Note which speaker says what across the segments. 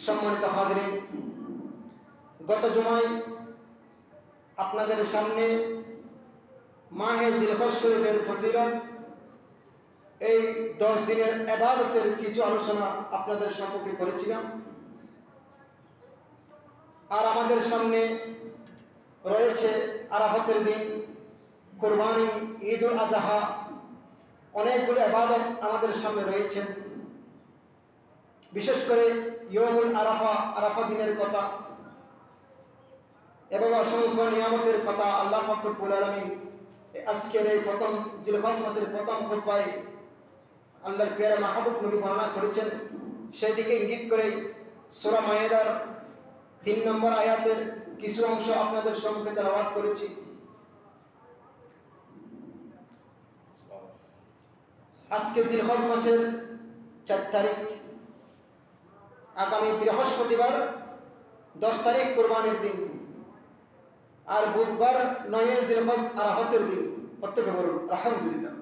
Speaker 1: সম্মানিত হাজিরিন, গত জুমায় আপনাদের সামনে মাহে জিলহজ শরীফের ফজিলত, এই 10 দিনের ইবাদতের কিছু আলোচনা আপনাদের সম্মুখে করেছিলাম। আর আমাদের সামনে রয়েছে আরাফাতের দিন, কুরবানি, ঈদ উল আজহা, অনেকগুলো ইবাদত আমাদের সামনে রয়েছে। বিশেষ করে ইয়মুল আরাফা, আরাফা দিনের কথা এবং অসংখ্য নিয়ামতের কথা আল্লাহ পাক রব্বুল আলামিন আজকের এই প্রথম জিলহজ মাসের প্রথম খুতবায় আল্লাহর প্যারা মাহবুব নবী বর্ণনা করেছেন। সেই দিকে ইঙ্গিত করে সূরা মায়েদার 3 নম্বর আয়াতের কিছু অংশ আপনাদের সম্মুখে তেলাওয়াত করেছি। আজকে জিলহজ মাসের 4 তারিখ, আগামী বৃহস্পতিবার 10 তারিখ কুরবানির দিন, আর বুধবার 9 জিলহজ আরাফাতের দিন। প্রত্যেকে বলুন আলহামদুলিল্লাহ।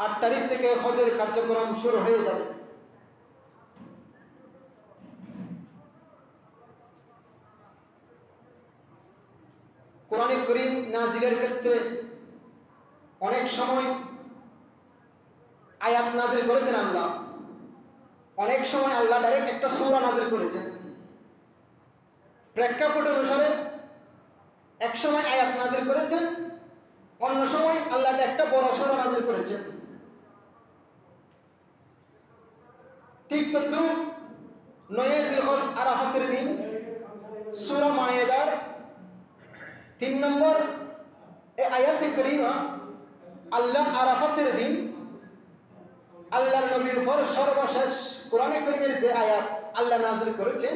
Speaker 1: 8 তারিখ থেকে হজের কার্যক্রম শুরু হয়ে যাবে। কোরআনে কারীম নাজিলের ক্ষেত্রে অনেক সময় আয়াত নাজিল করেছেন আল্লাহ, অনেক সময় আল্লাহ ডাইরেক্ট একটা সূরা নাজিল করেছেন। প্রেক্ষাপট অনুসারে এক সময় আয়াত নাজিল করেছেন, অন্য সময় আল্লাহ একটা বড় সূরা নাজিল করেছেন। ঠিক তদ্রুপ 9 জিলহজ আরাফাতের দিন সূরা মায়েদার 3 নম্বর এই আয়াতে কারীমা আল্লাহ আরাফাতের দিন আল্লাহর নবীর উপর সর্বশেষ কোরআনে কারীমের যে আয়াত আল্লাহ নাযিল করেছেন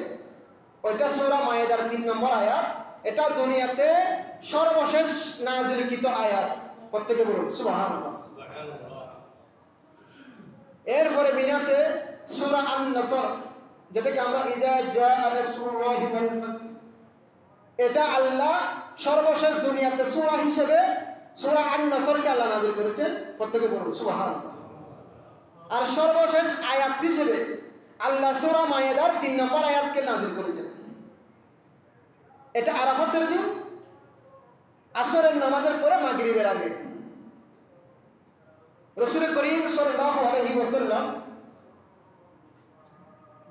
Speaker 1: ওইটা সূরা মায়েদার 3 নম্বর আয়াত। এটা দুনিয়াতে সর্বশেষ নাযিলকৃত আয়াত। প্রত্যেকে বলুন সুবহানাল্লাহ। এরপরে মিনাতে সূরা আন-নাসর, যেটাকে আমরা ইজা জাআ নাসরুল্লাহি ওয়াল ফাত, এটা আল্লাহ সর্বশেষ দুনিয়াতে সূরা হিসেবে সূরা আন-নাসরকে আল্লাহ নাযিল করেছেন। প্রত্যেকে বলুন সুবহানাল্লাহ। আর সর্বশেষ আয়াত হিসেবে আল্লাহ সূরা মায়েদার 3 নম্বর আয়াতকে নাযিল করেছেন। এটা আরাফাতের দিন আসরের নামাজের পরে মাগরিবের আগে। রাসূল করিম সাল্লাল্লাহু আলাইহি ওয়াসাল্লাম,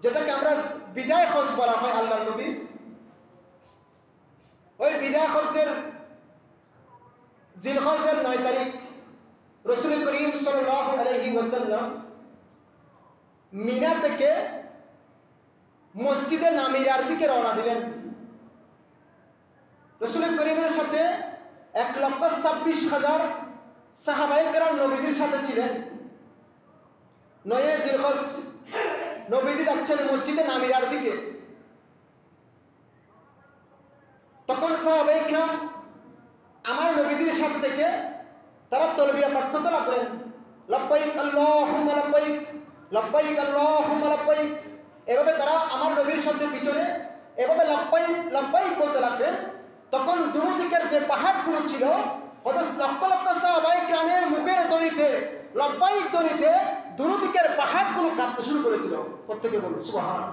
Speaker 1: যেটাকে আমরা বিদায় হজ বলা হয় আল্লাহর নবী, ওই বিদায় হজের জিলহজের 9 তারিখ রাসূল করিম সাল্লাল্লাহু আলাইহি ওয়াসাল্লাম মিনা থেকে মসজিদে নামিরার দিকে রওনা দিলেন। রাসূল করিমের সাথে 1,26,000 সাহাবায়ে কেরাম নবীজির সাথে ছিলেন। 9 জিলহজ নবীজি যাচ্ছেন মসজিদে নামিরার দিকে। তখন সাহাবায়ে কেরাম আমার নবীজির সাথে থেকে তারা তালবিয়া পাঠ করতে লাগলেন, লব্বাইক আল্লাহুম্মা লব্বাইক, লব্বাইক আল্লাহুম্মা লব্বাইক। এভাবে তারা আমার নবীর সাথে পিছনে এভাবে লব্বাইক লব্বাইক বলতে লাগলেন। তখন দুদিকের যে পাহাড়গুলো ছিল, লক্ষ লক্ষ সাহাবায়ে কেরামের মুখের ধ্বনিতে, লব্বাইক ধ্বনিতে দুদিকের পাহাড়গুলো কাঁপতে শুরু করেছিল। প্রত্যেকে বলুন সুবহানাল্লাহ।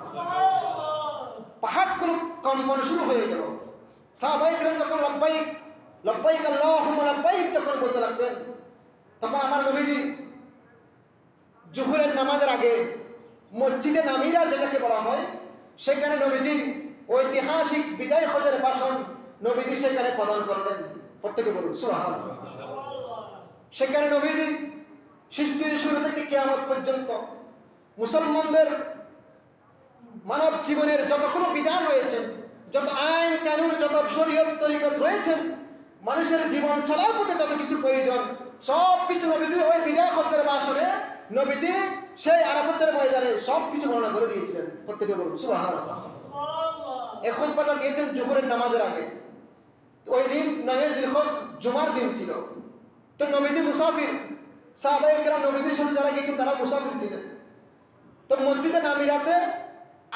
Speaker 1: পাহাড়গুলো কম্পন শুরু হয়ে গেল। সাহাবায়ে কেরাম যখন লব্বাইক লব্বাইক আল্লাহুম্মা লব্বাইক যখন বলতে লাগলেন, তখন আমার নবীজি জোহরের নামাজের আগে মসজিদে নামিরা যেটাকে বলা হয়, সেখানে নবীজি ঐতিহাসিক বিদায় হজের ভাষণ নবীজি সেখানে প্রদান করলেন। প্রত্যেকে বলুন সুবহানাল্লাহ। সেখানে নবীজি সৃষ্টির শুরু থেকে কিয়ামত পর্যন্ত মুসলমানদের মানব জীবনের যতগুলো বিধান রয়েছে, যত আইন কানুন, যত শরীয়ত তরিকত রয়েছে, মানুষের জীবন চলার পথে যত কিছু প্রয়োজন, সব কিছু নবীজি ওই বিদায় হজের ভাষণে নবীজি সেই আরাফাতের ময়দানে সব কিছু বর্ণনা করে দিয়েছিলেন। প্রত্যেকে বলুন সুবহানাল্লাহ। এই খুতবাটা দিয়েছেন জোহরের নামাজের আগে। ওই দিন 9 জিলহজ জুমার দিন ছিল। তো নবীজি মুসাফির, সাহাবায়ে কেরাম নবীজির সাথে যারা গেছেন তারা মুসাফির ছিলেন। তো মসজিদে নামিরাতে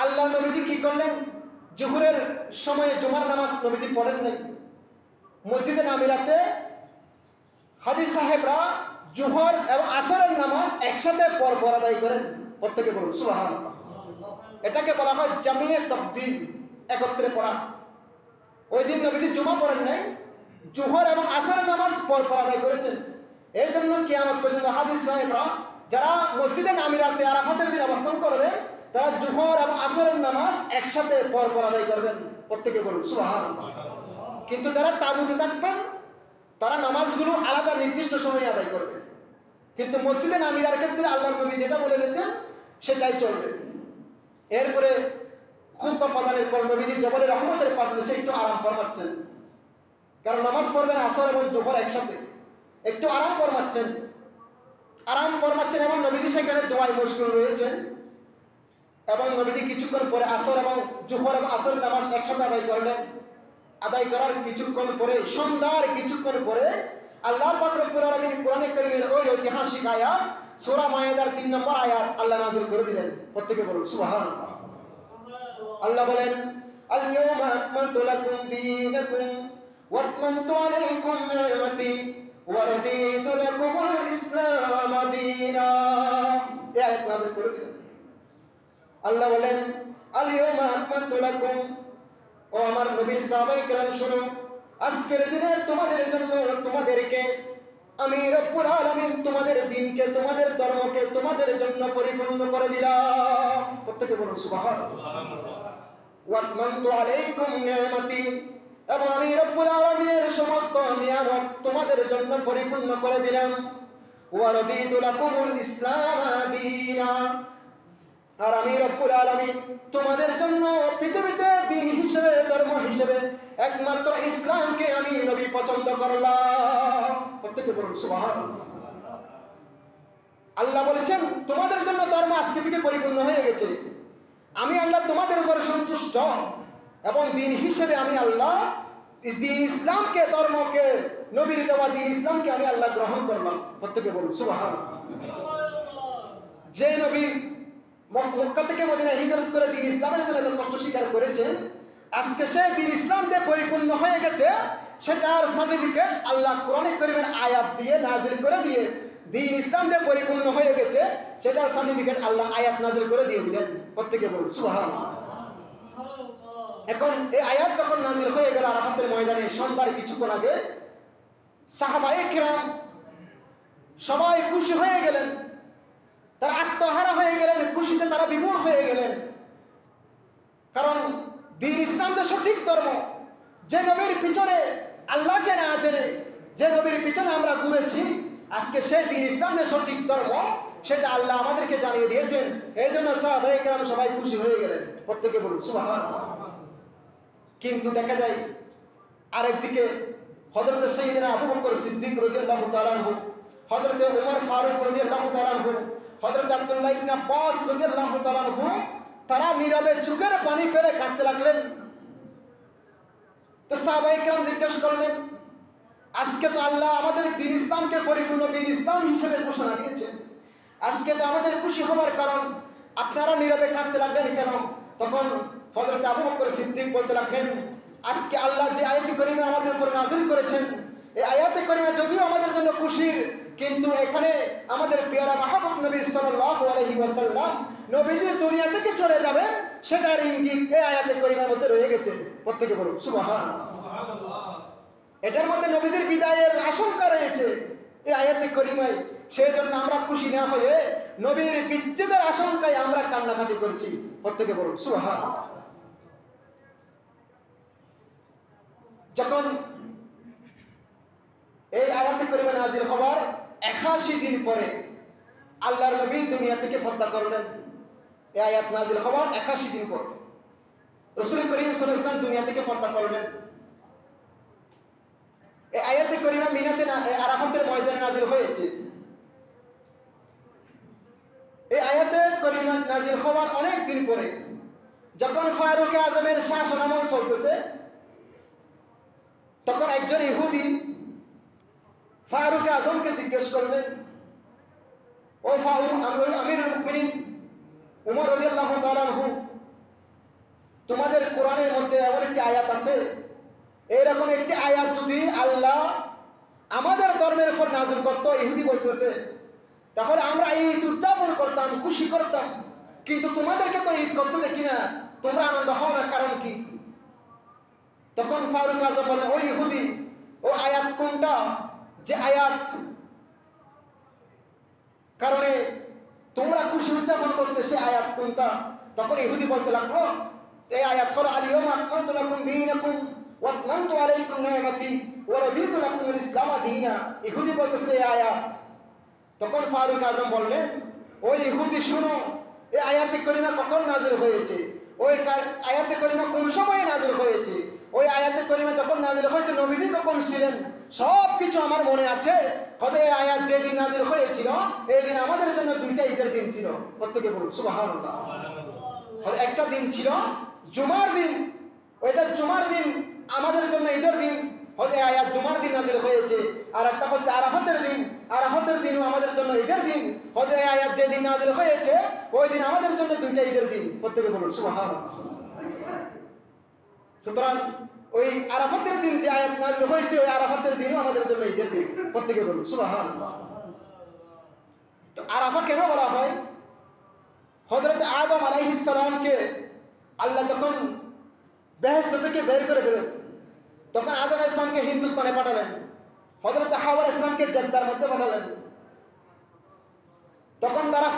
Speaker 1: আল্লাহ নবীজি কি করলেন, জোহরের সময়ে জুমার নামাজ নবীজি পড়েন নাই। মসজিদে নামিরাতে হাজি সাহেবরা জোহর এবং আসরের নামাজ একসাথে পর আদায় করেন। প্রত্যেকে বলুন সুবহানাল্লাহ। এটাকে বলা হয় জামিয়ে তাবদীল, একত্রে পড়া। ওই দিন নবীজি জুমা পড়েন নাই, জোহর এবং আসরের নামাজ পর আদায় করেছেন। এই জন্য কিয়ামত পর্যন্ত হাদিস সাহেবরা যারা মসজিদে নামিরাতে আরাফাতের দিন অবস্থান করবে, তারা জোহর এবং আসরের নামাজ একসাথে পর আদায় করবেন। প্রত্যেকে বলুন সুবহানাল্লাহ। কিন্তু যারা তাঁবুতে থাকবেন তারা নামাজগুলো আলাদা নির্দিষ্ট সময়ে আদায় করবে। কিন্তু মসজিদে নামিরার ক্ষেত্রে আল্লাহর নবী যেটা বলে গেছেন সেটাই চলবে। এরপরে খুতবা প্রদানের পর নবীজি জবরের রহমতের পাদদেশে একটু আরাম ফরমাচ্ছেন, কারণ নামাজ পড়বেন আসর এবং জোহর একসাথে, একটু আরাম ফরমাচ্ছেন এবং নবীজি সেখানে দোয়ায় মশগুল রয়েছেন। এবং নবীজি কিছুক্ষণ পরে আসর এবং জোহর এবং আসরের নামাজ একসাথে আদায় করলেন। আদায় করার কিছুক্ষণ পরে, সন্ধ্যার কিছুক্ষণ পরে আল্লাহ পাক রব্বুল আলামিন কোরআনে কারীমের ওই ঐতিহাসিক আয়াত সূরা মায়েদার 3 নম্বর আয়াত আল্লাহ নাযিল করে দিলেন। প্রত্যেকে বলুন সুবহানাল্লাহ। আল্লাহ বলেন, আল ইয়াউমা আকমালতু লাকুম দীনাকুম ওয়া আতমামতু আলাইকুম নি'মাতি ওয়া রাদিতু লাকুমুল ইসলাম দীনা। এই আয়াত নাযিল করে দিলেন। আল্লাহ বলেন, আল ইয়াউমা আকমালতু লাকুম, ও আমার নবীর সাহাবায়ে কেরাম শুনো, আজকের দিনে তোমাদের জন্য, তোমাদেরকে আমি রব্বুল আলামিন তোমাদের দ্বীনকে, তোমাদের ধর্মকে তোমাদের জন্য পরিপূর্ণ করে দিলাম। প্রত্যেকে বলুন সুবহানাল্লাহ। ওয়া আতমামতু আলাইকুম নি'মাতি, এবং আমি রব্বুল আলামিনের সমস্ত নিয়ামত তোমাদের জন্য পরিপূর্ণ করে দিলাম। ওয়া রাদিতু লাকুমুল ইসলাম দীনা, আর আমি রব্বুল আলামিন তোমাদের জন্য পৃথিবীতে দ্বীন হিসেবে, ধর্ম হিসেবে একমাত্র ইসলামকে আমি নবী পছন্দ করলাম। প্রত্যেকে বলুন সুবহানাল্লাহ। আল্লাহ বলেছেন তোমাদের জন্য ধর্ম আজকে থেকে পরিপূর্ণ হয়ে গেছে, আমি আল্লাহ তোমাদের উপর সন্তুষ্ট, এবং দ্বীন হিসেবে আমি আল্লাহ দ্বীন ইসলামকে, ধর্মকে, নবীর দেওয়া দ্বীন ইসলামকে আমি আল্লাহ গ্রহণ করলাম। প্রত্যেকে বলুন সুবহানাল্লাহ। যে নবী মক্কা থেকে মদিনায় হিজরত করে দ্বীন ইসলামের জন্য এত কষ্ট স্বীকার করেছেন, আজকে সে দ্বীন ইসলাম যে পরিপূর্ণ হয়ে গেছে সেটার সার্টিফিকেট আল্লাহ কোরআনে কারীমের আয়াত দিয়ে নাজিল করে দিয়ে, দ্বীন ইসলাম যে পরিপূর্ণ হয়ে গেছে সেটার সার্টিফিকেট আল্লাহ আয়াত নাজিল করে দিয়ে দিলেন। প্রত্যেকে বলুন সুবহানাল্লাহ। এখন এই আয়াত যখন নাজিল হয়ে গেল আরাফাতের ময়দানে সন্ধ্যার কিছুক্ষণ আগে, সাহাবায়ে কেরাম সবাই খুশি হয়ে গেলেন, তারা আত্মহারা হয়ে গেলেন, খুশিতে তারা বিভোর হয়ে গেলেন। কারণ দ্বীন ইসলাম যে সঠিক ধর্ম, যে নবীর পিছনে আল্লাহকে না জেনে যে নবীর পিছনে আমরা ঘুরেছি, আজকে সেই দ্বীন ইসলাম যে সঠিক ধর্ম সেটা আল্লাহ আমাদেরকে জানিয়ে দিয়েছেন। এই জন্য সাহাবায়ে কেরাম সবাই খুশি হয়ে গেলেন। প্রত্যেকে বলুন সুবহানাল্লাহ। কিন্তু দেখা যায় আরেকদিকে হযরত সাইয়েদনা আবু বকর সিদ্দিক রাদিয়াল্লাহু তাআলা আনহু, হযরত ওমর ফারুক রাদিয়াল্লাহু তাআলা আনহু, হযরত আব্দুল্লাহ ইবনে আব্বাস রাদিয়াল্লাহু তাআলা আনহু, তারা নীরবে চোখের পানি ফেলে কাঁদতে লাগলেন। তো সাহাবায়ে কেরাম জিজ্ঞেস করলেন, আজকে তো আল্লাহ আমাদের দ্বীন ইসলামকে পরিপূর্ণ দ্বীন ইসলাম হিসেবে ঘোষণা দিয়েছেন, আজকে তো আমাদের খুশি হওয়ার কারণ, আপনারা নীরবে কাঁদতে লাগলেন কেন? তখন হযরত আবু বকর সিদ্দিক বলতে লাগলেন, আজকে আল্লাহ যে আয়াতে কারিমা আমাদের উপর নাযিল করেছেন, এই আয়াতে কারিমা যদিও আমাদের জন্য খুশির, কিন্তু এখানে আমাদের পেয়ারা মাহবুব নবী সাল্লাল্লাহু আলাইহি ওয়াসাল্লাম নবীজি দুনিয়া থেকে চলে যাবেন সেটার ইঙ্গিত এই আয়াতে কারিমার মধ্যে রয়ে গেছে। প্রত্যেকে বলুন সুবহানাল্লাহ। এটার মধ্যে নবীজির বিদায়ের আশঙ্কা রয়েছে এই আয়াতে কারিমায়। সেই জন্য আমরা খুশি না হয়ে নবীর বিচ্ছেদের আশঙ্কায় আমরা কান্নাকাটি করছি। প্রত্যেকে বলুন সুবহানাল্লাহ। যখন এই আয়াতে কারিমা নাযিল হওয়ার 81 দিন পরে আল্লাহর নবী দুনিয়া থেকে ফরদা করলেন। এই আয়াত নাযিল হওয়ার 81 দিন পর রাসূল করিম সাল্লাল্লাহু আলাইহি ওয়াসাল্লাম দুনিয়া থেকে ফরদা করলেন। এই আয়াতে কারিমা মিনাতে না, আরাফাতের ময়দানে নাযিল হয়েছে। এই আয়াতে কারিমা নাযিল হওয়ার অনেক দিন পরে যখন ফারুক আজমের শাসনামল চলতেছে, তখন একজন ইহুদি ফারুক আজমকে জিজ্ঞেস করলেন, ও আমিরুল মুমিনিন উমর রাদিয়াল্লাহু তাআলা আনহু, তোমাদের কোরআনের মধ্যে এমন একটি আয়াত আছে, এরকম একটি আয়াত যদি আল্লাহ আমাদের ধর্মের উপর নাযিল করতো, ইহুদি বলতেছে, তাহলে আমরা ঈদ উদযাপন করতাম, খুশি করতাম, কিন্তু তোমাদেরকে তো ঈদ করতে দেখি না, তোমরা আনন্দ হও না, কারণ কি? তখন ফারুক আজম বললেন, ওই ইহুদি, ও আয়াত কোনটা যে আয়াত কারণে তোমরা খুশি উদযাপন করতে, সে আয়াত কোনটা? তখন ইহুদি বলতে লাগলো, এই আয়াত হলো আল-ইয়াওমা আকমালতু লাকুম দীনাকুম ওয়া আতমামতু আলাইকুম নি'মাতি ওয়া রাদিতু লাকুমুল ইসলাম দীনা। ইহুদি বলতেছে এই আয়াত। তখন ফারুক আজম বললেন, ওই ইহুদি শুনো, এই আয়াতে করিমা কখন নাযিল হয়েছে? ওই আয়াতে করিমা কোন সময়ে নাযিল হয়েছে? ওই আয়াতে করিমা যখন নাযিল হয়েছে নবীজি কখন ছিলেন? সব কিছু আমার মনে আছে। কত এই আয়াত যেদিন নাযিল হয়েছিল এই দিন আমাদের জন্য দুইটা ঈদের দিন ছিল। প্রত্যেকে বলুন সুবহানাল্লাহ। একটা দিন ছিল জুমার দিন, ওইটা জুমার দিন আমাদের জন্য ঈদের দিন, হতে আয়াত জুমার দিন নাযিল হয়েছে। আর একটা হচ্ছে আরাফাতের দিন, আরাফাতের দিনও আমাদের জন্য ঈদের দিন, হতে আয়াত যে দিন নাযিল হয়েছে ওই দিন আমাদের জন্য দুইটা ঈদের দিন। প্রত্যেকে বলুন সুবহানাল্লাহ। সুতরাং ওই আরাফাতের দিন যে আয়াত নাযিল হয়েছে ওই আরাফাতের দিনও আমাদের জন্য ঈদের দিন। প্রত্যেকে বলুন সুবহানাল্লাহ। তো আরাফা কেন বলা হয়? হযরত আদম আলাইহিস সালামকে আল্লাহ যখন বেহেশত থেকে বের করে দিলেন, তখন আদম আলাইহিস সালামকে হিন্দুস্তানে পাঠালেন, হযরত হাওয়া আলাইহিস সালামকে জেদ্দার মধ্যে পাঠালেন। তখন তারা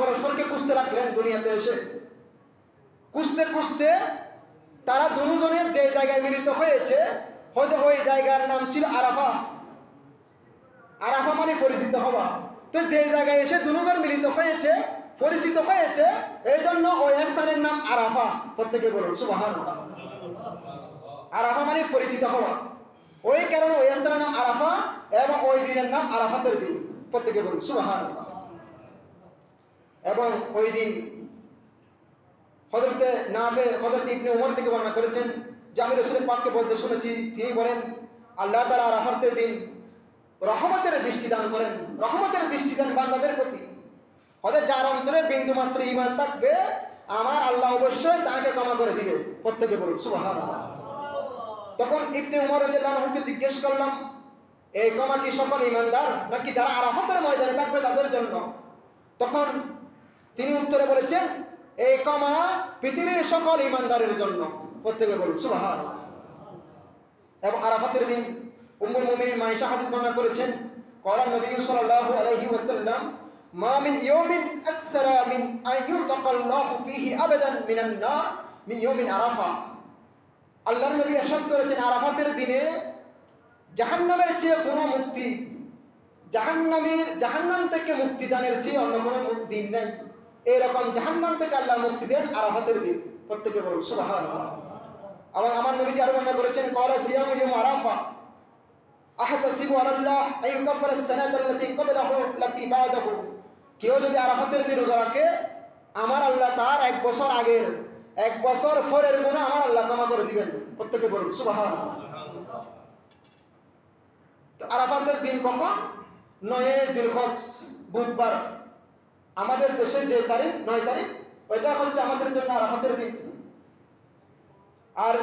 Speaker 1: পরস্পরকে খুঁজতে লাগলেন দুনিয়াতে এসে। খুঁজতে খুঁজতে তারা দুজনের যে জায়গায় মিলিত হয়েছে, হয়তো ওই জায়গার নাম ছিল আরাফা। আরাফা মানে পরিচিত হওয়া। তো যে জায়গায় এসে দুজন মিলিত হয়েছে, পরিচিত হয়েছে, এই জন্য ওই স্থানের নাম আরাফা। প্রত্যেকে বলুন সুবহানাল্লাহ। আরাফা মানে পরিচিত হওয়া, ওই কারণে ওই স্থানের নাম আরাফা এবং ওই দিনের নাম আরাফাতের দিন। প্রত্যেকে বলুন সুবহানাল্লাহ। এবং ওই দিন হযরতে নাফে হযরত ইবনে উমর থেকে বর্ণনা করেছেন যে আমি রাসূল পাককে বলতে শুনেছি, তিনি বলেন আল্লাহ তাআলা আরাফাতের দিন রহমতের দৃষ্টি দান করেন, রহমতের দৃষ্টি দান বান্দাদের প্রতি। হয়তো যার অন্তরে বিন্দু মাত্র ঈমান থাকবে আমার আল্লাহ অবশ্যই তাকে ক্ষমা করে দিবে। প্রত্যেকে বলুন সুবহানাল্লাহ। তখন ইবনে উমর রাদিয়াল্লাহু আনহুকে জিজ্ঞেস করলাম, এই ক্ষমা কি সকল ঈমানদার নাকি যারা আরাফাতের ময়দানে থাকবে তাদের জন্য? তখন তিনি উত্তরে বলেছেন, এই ক্ষমা পৃথিবীর সকল ঈমানদারের জন্য। প্রত্যেকে বলুন সুবহানাল্লাহ। এবং আরাফাতের দিন উম্মুল মুমিনিন মায়েশা হাদিস বর্ণনা করেছেন, ক্বালা নবী সাল্লাল্লাহু আলাইহি ওয়াসাল্লাম, মা মিন ইয়াউমিন আকসারা মিন আইয়ুতাকাল্লাহু ফীহি আবাদান মিনান নার মিন ইয়াউমিন আরাফা। আল্লাহর নবী ইরশাদ করেছেন, আরাফাতের দিনে জাহান্নামের চেয়ে কোনো মুক্তি, জাহান্নাম থেকে মুক্তি দানের চেয়ে অন্য কোনো দিন নেই। এরকম জাহান্নাম থেকে আল্লাহ মুক্তি দেন আরাফাতের দিন। প্রত্যেকে বলুন সুবহানাল্লাহ। এবং আমার নবীজি আরো বর্ণনা করেছেন, ক্বালা সিয়ামু ইয়াউম আরাফা আহতাসিবু আলাল্লাহ আইয়ুকাফিরা আস-সানাতা আল্লাতী ক্বাবলাহু আল্লাতী বা'দাহু। কেউ যদি আরাফাতের দিন রোজা রাখে, আমার আল্লাহ তার এক বছর আগের, এক বছর পরের গুনাহ আমার আল্লাহ ক্ষমা করে দিবেন। প্রত্যেকে বলুন সুবহানাল্লাহ। তো আরাফাতের দিন কখন? 9 জিলহজ, বুধবার। আমাদের দেশে যে তারিখ 9 তারিখ, ওইটা হচ্ছে আমাদের জন্য আরাফাতের দিন। আর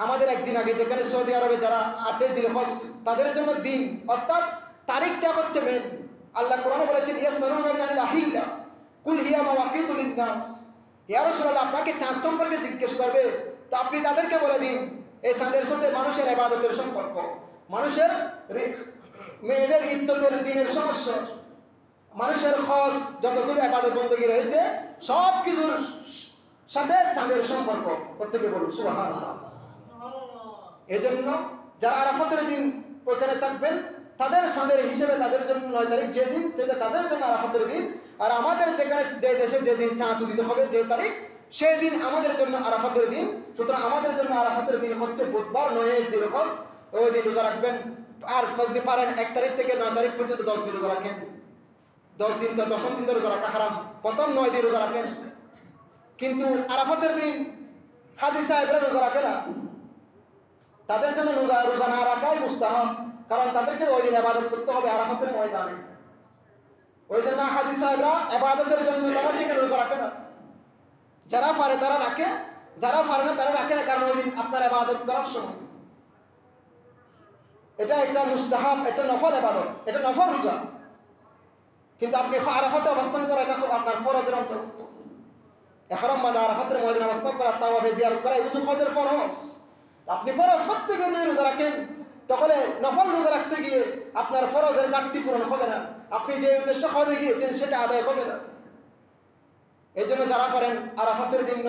Speaker 1: আমাদের একদিন আগে যেখানে সৌদি আরবে যারা 8 জিলহজ তাদের জন্য দিন, অর্থাৎ তারিখটা হচ্ছে মেন। আল্লাহ কোরআনে বলেছেন, ইয়াসআলুনাকা আনিল আহিল্লা কুল হিয়া মাওয়াকিতু লিন-নাস। ইয়া রাসূলুল্লাহ, আপনাকে চাঁদ সম্পর্কে জিজ্ঞেস করবে, তো আপনি তাদেরকে বলে দিন এই চাঁদের সাথে মানুষের ইবাদতের সম্পর্ক, মানুষের মেয়েদের ইদ্দতের দিনের সমস্যা, মানুষের খরচ যতগুলো ইবাদত বندگی রয়েছে সব কিছুর সাথে চাঁদের সম্পর্ক। প্রত্যেকে বলুন সুবহানাল্লাহ। এজন্য যারা আরাফাতের দিন ওখানে থাকবেন তাদের চাঁদের হিসেবে তাদের জন্য 9 তারিখ যে দিন, যেটা তাদের জন্য আরাফাতের দিন। আর আমাদের যেখানে যে দেশে যে দিন চাঁদ উদিত হবে যে তারিখ, সেই দিন আমাদের জন্য আরাফাতের দিন। সুতরাং আমাদের জন্য আরাফাতের দিন হচ্ছে বুধবার 9 জিলহজ। ওই দিন রোজা রাখবেন। আর যদি পারেন 1 তারিখ থেকে 9 তারিখ পর্যন্ত 10 দিন রোজা রাখেন। 10 দিন তো 10ম দিন রোজা রাখা হারাম, প্রথম 9 দিন রোজা রাখেন। কিন্তু আরাফাতের দিন হাজী সাহেবরা রোজা রাখে না, তাদের জন্য রোজা না রাখাই মুস্তাহাব, কারণ তাদেরকে ওই দিন ইবাদত করতে হবে আরাফাতের ময়দানে। ওই জন্য হাজী সাহেবরা ইবাদতের জন্য তারা সেখানে রোজা রাখে না। যারা পারে তারা রাখে, যারা পারে না তারা রাখে না, কারণ ওই দিন আপনার ইবাদত করার সময়। এটা একটা মুস্তাহাব, এটা নফল ইবাদত, এটা নফল রোজা। কিন্তু আপনি আরাফাতে অবস্থান করা এটা খুব আপনার ফরজের অন্তর্ভুক্ত। ইহরাম বাঁধা, আরাফাতের ময়দানে অবস্থান করা, তাওয়াফে জিয়ারত করা, এগুলো হজের ফরজ। আপনি ফরজ করতে গিয়ে যদি রোজা রাখেন, তাহলে নফল রোজা রাখতে গিয়ে আপনার ফরজের ঘাটতি পূরণ হবে না, আপনি যে উদ্দেশ্য হজে গিয়েছেন সেটা আদায় হবে না। এই জন্য যারা করেন আরাফাতের দিন